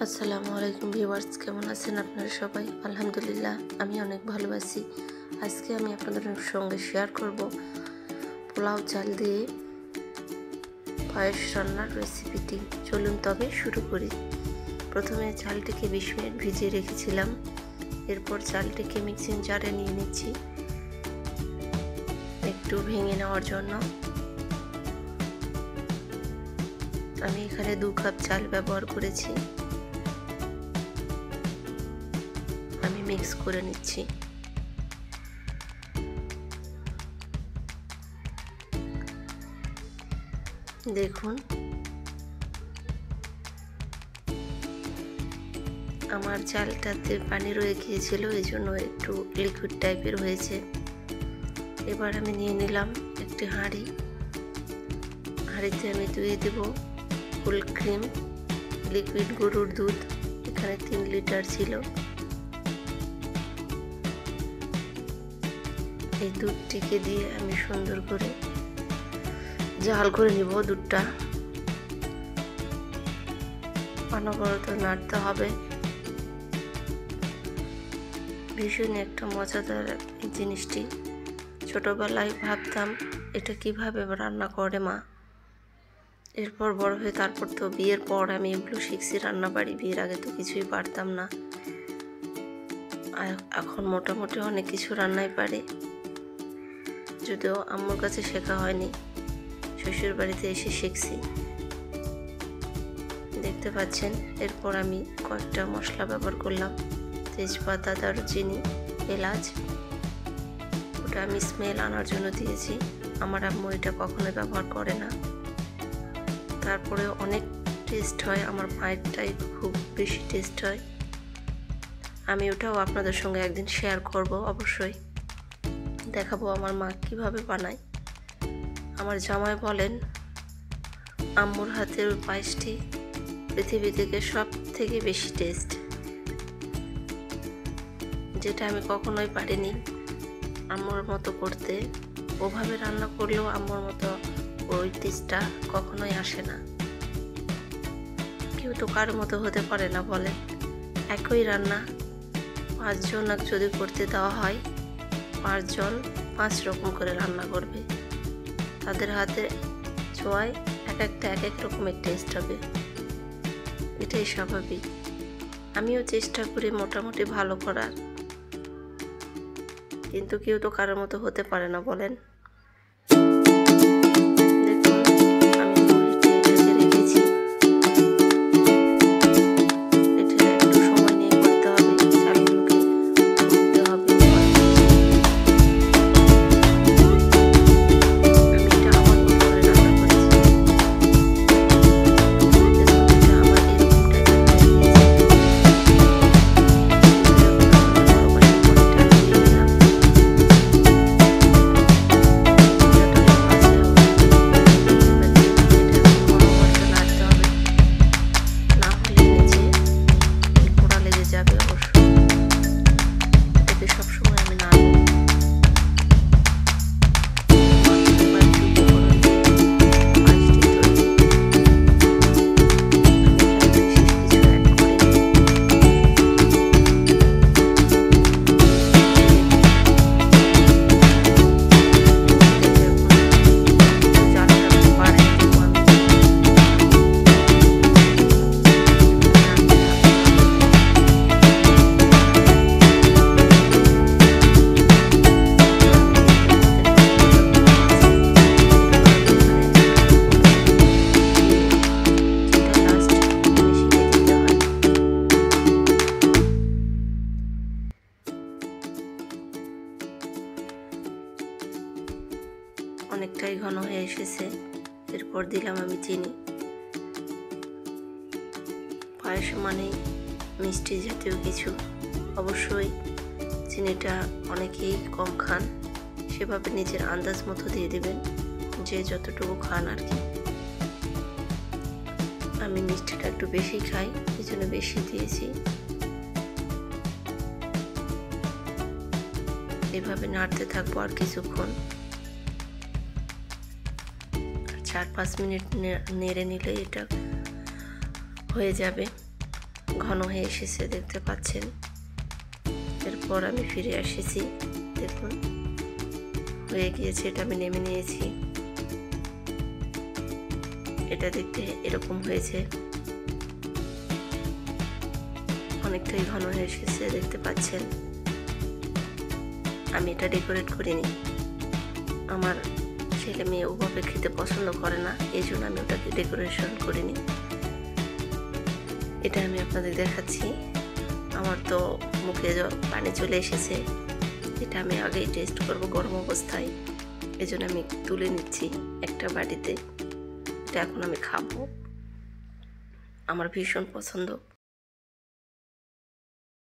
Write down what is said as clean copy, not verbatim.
আসসালামু আলাইকুম ভিউয়ার্স, কেমন আছেন আপনারা সবাই? আলহামদুলিল্লাহ আমি অনেক ভালো আছি। আজকে আমি আপনাদের সঙ্গে শেয়ার করব পোলাও চাল দিয়ে পায়েস রান্নার রেসিপিটি। চলুন তবে শুরু করি। প্রথমে চালটিকে 20 মিনিট ভিজিয়ে রেখেছিলাম। এরপর চালটিকে মিক্সিং জারে নিয়ে নিচ্ছি একটু ভেঙে নেওয়ার জন্য। আমি এখানে 2 কাপ চাল ব্যবহার করেছি। আমি মিক্স করে নিচ্ছি। দেখুন আমার চালটাতে পানি রয়ে গিয়েছিল, এই জন্য একটু লিকুইড টাইপের হয়েছে। এবার আমি নিয়ে নিলাম একটি হাঁড়িতে আমি দিয়ে দেব ফুল ক্রিম লিকুইড গরুর দুধ। এখানে 3 লিটার ছিল। এই দুধটিকে দিয়ে আমি সুন্দর করে জাল করে নিব। দুধটা অনবরত নাড়তে হবে। ভীষণ একটা মজাদার এই জিনিসটি। ছোটবেলায় ভাবতাম এটা কিভাবে রান্না করে মা। এরপর বড় হয়ে তারপর তো বিয়ের পর আমি এগুলো শিখছি রান্না বাড়ি। বিয়ের আগে তো কিছুই পারতাম না। এখন মোটামুটি অনেক কিছু রান্নাই পারি, যদিও আম্মুর কাছে শেখা হয়নি, শ্বশুর বাড়িতে এসে শিখছি। দেখতে পাচ্ছেন। এরপর আমি কয়েকটা মশলা ব্যবহার করলাম, তেজপাতা, দারুচিনি, এলাচ। ওটা আমি স্মেল আনার জন্য দিয়েছি। আমার আম্মু এটা কখনোই ব্যবহার করে না। তারপরে অনেক টেস্ট হয়, আমার মায়েরটাই খুব বেশি টেস্ট হয়। আমি ওটাও আপনাদের সঙ্গে একদিন শেয়ার করব, অবশ্যই দেখাবো আমার মা কিভাবে বানায়। আমার জামাই বলেন আম্মুর হাতের পায়েসটি পৃথিবী থেকে সব থেকে বেশি টেস্ট, যেটা আমি কখনোই পারিনি আম্মুর মতো করতে। ওভাবে রান্না করলেও আম্মুর মতো ওই টেস্টটা কখনোই আসে না। কেউ তো কারোর মতো হতে পারে না বলেন। একই রান্না 5 জন যদি করতে দেওয়া হয়, 5 জন 5 রকম করে রান্না করবে। তাদের হাতে ছোঁয়ায় এক এক রকমের টেস্ট হবে। এটাই স্বাভাবিক। আমিও চেষ্টা করি মোটামুটি ভালো করার, কিন্তু কেউ তো কারোর মতো হতে পারে না বলেন। অনেকটাই ঘন হয়ে এসেছে। এরপর দিলাম আমি চিনি। পায়েস মানে মিষ্টি জাতীয় কিছু, অবশ্যই চিনিটা অনেকেই কম খান। সেভাবে নিজের আন্দাজ মতো দিয়ে দেবেন, যে যতটুকু খান আর কি। আমি মিষ্টিটা একটু বেশি খাই, এই জন্য বেশি দিয়েছি। এভাবে নাড়তে থাকবো আর কিছুক্ষণ। 4-5 মিনিট নেড়ে নিলে এটা হয়ে যাবে। ঘন হয়ে এসেছে, দেখতে পাচ্ছেন। এরপর আমি ফিরে এসেছি, দেখুন হয়ে গিয়েছে। এটা আমি নেমে নিয়েছি। এটা দেখতে এরকম হয়েছে, অনেকটাই ঘন হয়ে এসেছে, দেখতে পাচ্ছেন। আমি এটা ডেকোরেট করিনি, আমার ছেলে মেয়ে ওভাবে খেতে পছন্দ করে না, এই জন্য আমি ওটাকে ডেকোরেশন করিনি। এটা আমি আপনাদের দেখাচ্ছি। আমার তো মুখে পানি চলে এসেছে। এটা আমি আগেই টেস্ট করব গরম অবস্থায়, এই জন্য আমি তুলে নিচ্ছি একটা বাটিতে। এটা এখন আমি খাবো, আমার ভীষণ পছন্দ।